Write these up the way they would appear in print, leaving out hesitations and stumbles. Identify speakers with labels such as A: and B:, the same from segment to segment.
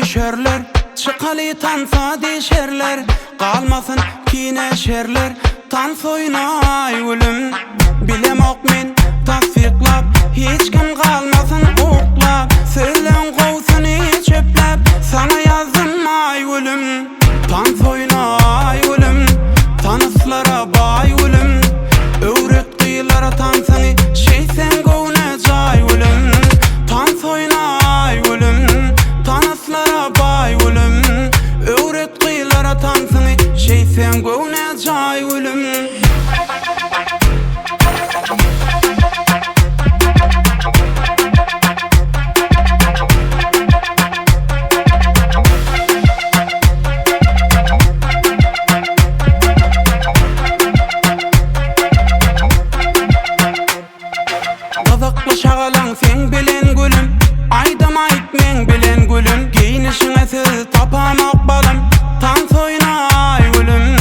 A: düşerler, çıkalı tansa deşerler. Kalmasın kine şerler, tans oynay ölüm. Bilemok men tasfiqlap, hiç kim kalmasın uqlap. Sözlen qovsunu çöplep, sana yazılmay ölüm. Tans oynay ölüm, tanıslara bay ölüm. Öwret kıyılara tansını, şeysen gowne cay ölüm. Tans oynay ölüm, tanıslara bay ölüm. Öwret kıyılara tansını, şeysen gowne cay ölüm. Şagalan sen bilen gülüm, aydam aytmen bilen gülüm. Giyinişine siz tapamak balım, tans oynay gülüm.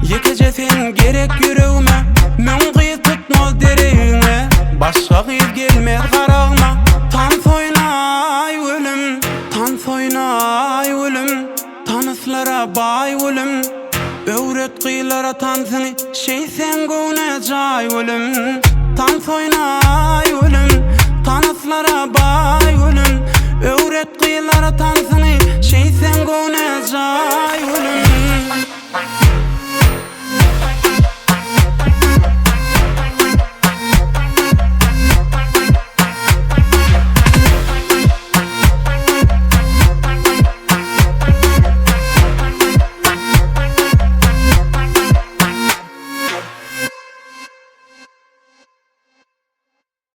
A: Yekece sen gerek yüreğime, men kıyı tutmaz dereğine. Başka kıyı gelmez karağıma, tans oynay gülüm. Tans oynay gülüm, tanıslara bay gülüm. Öwret kıyılara tansını, şeysen gowne cay gülüm. Tans oynay gülüm, tanıslara bay gülüm. Öwret kıyılara tansını,